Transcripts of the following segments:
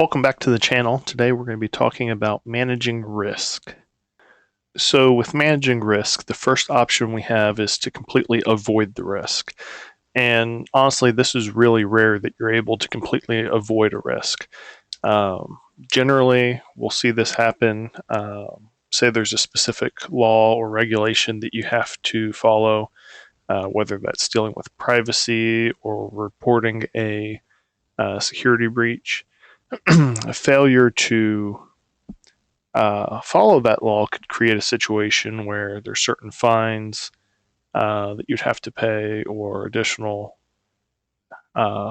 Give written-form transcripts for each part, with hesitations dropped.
Welcome back to the channel. Today we're going to be talking about managing risk. So with managing risk, the first option we have is to completely avoid the risk. And honestly, this is really rare that you're able to completely avoid a risk. Generally, we'll see this happen. Say there's a specific law or regulation that you have to follow, whether that's dealing with privacy or reporting a security breach. A failure to follow that law could create a situation where there's certain fines that you'd have to pay or additional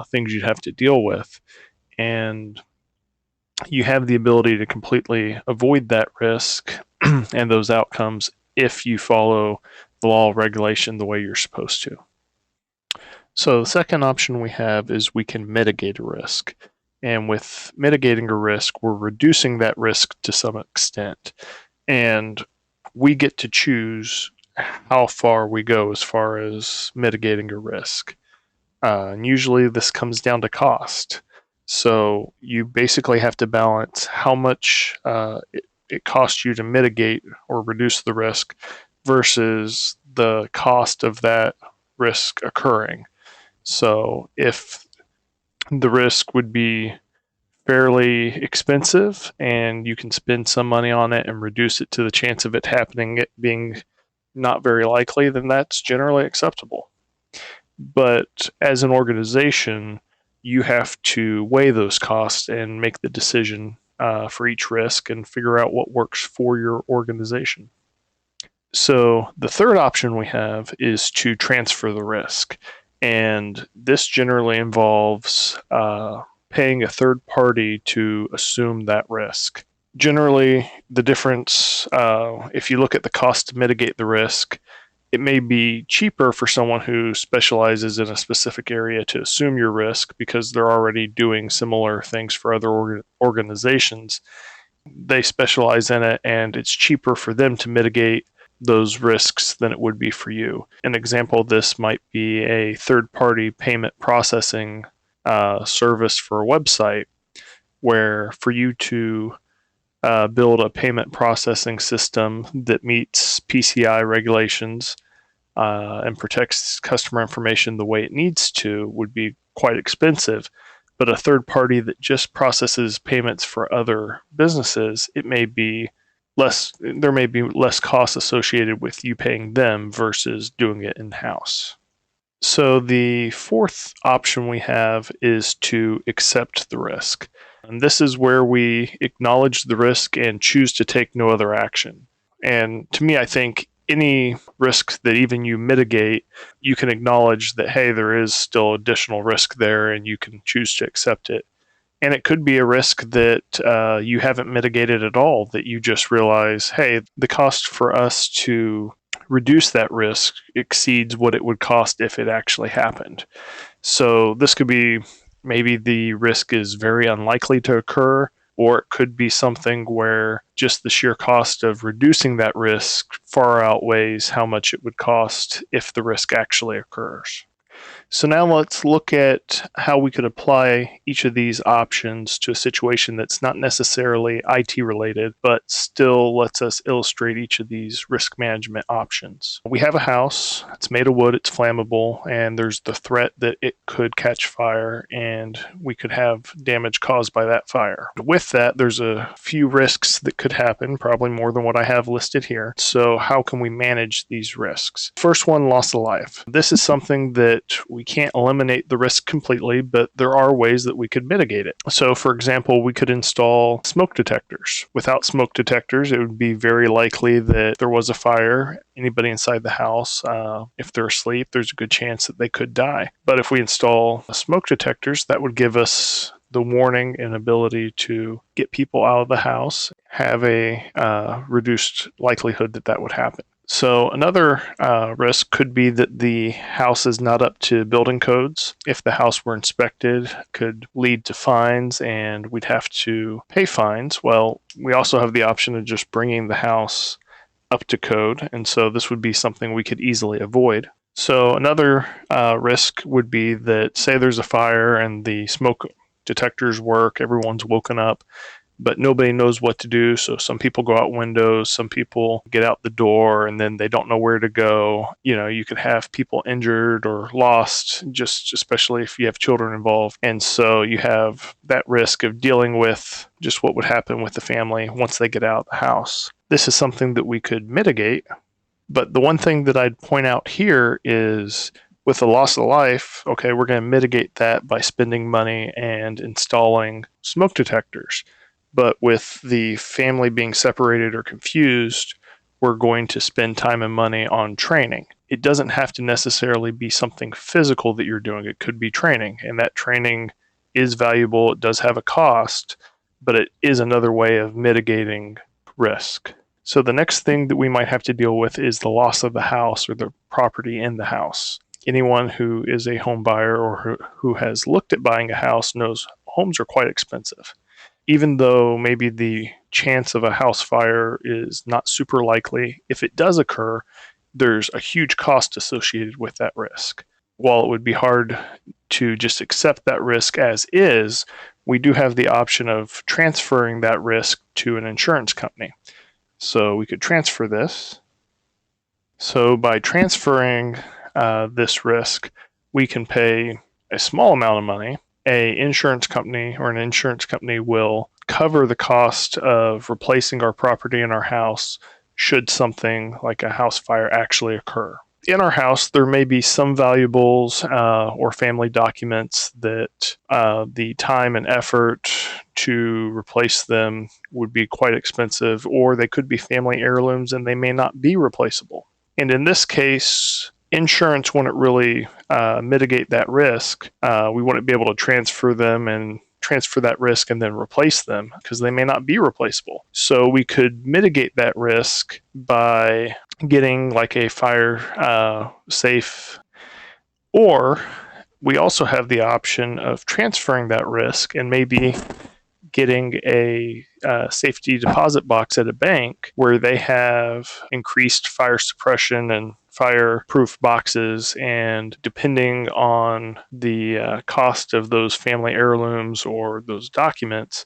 things you'd have to deal with. And you have the ability to completely avoid that risk and those outcomes if you follow the law or regulation the way you're supposed to. So the second option we have is we can mitigate a risk. And with mitigating a risk, we're reducing that risk to some extent. And we get to choose how far we go as far as mitigating a risk. And usually this comes down to cost. So you basically have to balance how much it costs you to mitigate or reduce the risk versus the cost of that risk occurring. So if the risk would be fairly expensive and you can spend some money on it and reduce it to the chance of it happening, it being not very likely, then that's generally acceptable. But as an organization, you have to weigh those costs and make the decision for each risk and figure out what works for your organization. So the third option we have is to transfer the risk. And this generally involves paying a third party to assume that risk. Generally, the difference, if you look at the cost to mitigate the risk, it may be cheaper for someone who specializes in a specific area to assume your risk because they're already doing similar things for other organizations. They specialize in it, and it's cheaper for them to mitigate those risks than it would be for you. An example of this might be a third-party payment processing service for a website, where for you to build a payment processing system that meets PCI regulations and protects customer information the way it needs to would be quite expensive. But a third party that just processes payments for other businesses, it may be there may be less costs associated with you paying them versus doing it in-house. So the fourth option we have is to accept the risk. And this is where we acknowledge the risk and choose to take no other action. And to me, I think any risk that even you mitigate, you can acknowledge that, hey, there is still additional risk there and you can choose to accept it. And it could be a risk that you haven't mitigated at all, that you just realize, hey, the cost for us to reduce that risk exceeds what it would cost if it actually happened. So this could be maybe the risk is very unlikely to occur, or it could be something where just the sheer cost of reducing that risk far outweighs how much it would cost if the risk actually occurs. So now let's look at how we could apply each of these options to a situation that's not necessarily IT related, but still lets us illustrate each of these risk management options. We have a house, it's made of wood, it's flammable, and there's the threat that it could catch fire and we could have damage caused by that fire. With that, there's a few risks that could happen, probably more than what I have listed here. So how can we manage these risks? First one, loss of life. This is something that we can't eliminate the risk completely, but there are ways that we could mitigate it. So for example, we could install smoke detectors. Without smoke detectors, it would be very likely that there was a fire. Anybody inside the house, if they're asleep, there's a good chance that they could die. But if we install smoke detectors, that would give us the warning and ability to get people out of the house, have a reduced likelihood that that would happen. So another risk could be that the house is not up to building codes. If the house were inspected, could lead to fines and we'd have to pay fines. Well, we also have the option of just bringing the house up to code, and so this would be something we could easily avoid. So another risk would be that, say there's a fire and the smoke detectors work, everyone's woken up, but nobody knows what to do. So some people go out windows, some people get out the door, and then they don't know where to go. You could have people injured or lost, just especially if you have children involved. And so you have that risk of dealing with just what would happen with the family once they get out of the house. This is something that we could mitigate. But the one thing that I'd point out here is with the loss of life, okay, we're going to mitigate that by spending money and installing smoke detectors. But with the family being separated or confused, we're going to spend time and money on training. It doesn't have to necessarily be something physical that you're doing. It could be training, and that training is valuable. It does have a cost, but it is another way of mitigating risk. So the next thing that we might have to deal with is the loss of the house or the property in the house. Anyone who is a home buyer or who has looked at buying a house knows homes are quite expensive. Even though maybe the chance of a house fire is not super likely, if it does occur, there's a huge cost associated with that risk. While it would be hard to just accept that risk as is, we do have the option of transferring that risk to an insurance company. So we could transfer this. So by transferring this risk, we can pay a small amount of money. An insurance company will cover the cost of replacing our property in our house should something like a house fire actually occur. In our house, there may be some valuables or family documents that the time and effort to replace them would be quite expensive, or they could be family heirlooms and they may not be replaceable. And in this case, insurance wouldn't really mitigate that risk. We wouldn't be able to transfer that risk and then replace them because they may not be replaceable. So we could mitigate that risk by getting like a fire safe, or we also have the option of transferring that risk and maybe getting a safety deposit box at a bank where they have increased fire suppression and fireproof boxes, and depending on the cost of those family heirlooms or those documents,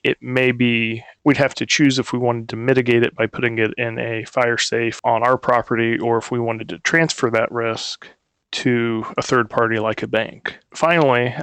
it may be we'd have to choose if we wanted to mitigate it by putting it in a fire safe on our property, or if we wanted to transfer that risk to a third party like a bank. Finally,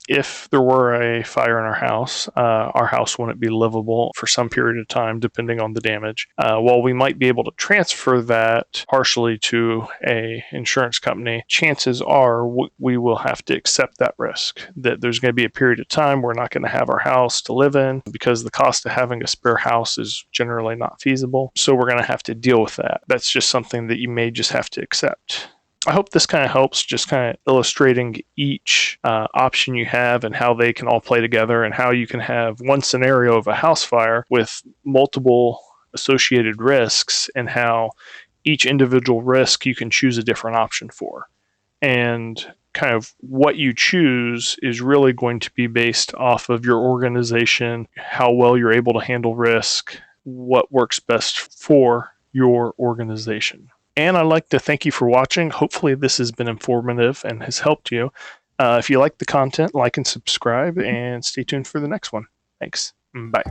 if there were a fire in our house wouldn't be livable for some period of time, depending on the damage. While we might be able to transfer that partially to a insurance company, chances are we will have to accept that risk, that there's going to be a period of time we're not going to have our house to live in because the cost of having a spare house is generally not feasible. So we're going to have to deal with that. That's just something that you may just have to accept. I hope this kind of helps, just kind of illustrating each option you have and how they can all play together, and how you can have one scenario of a house fire with multiple associated risks, and how each individual risk you can choose a different option for. And kind of what you choose is really going to be based off of your organization, how well you're able to handle risk, what works best for your organization. And I'd like to thank you for watching. Hopefully this has been informative and has helped you. If you like the content, like and subscribe, and stay tuned for the next one. Thanks. Bye.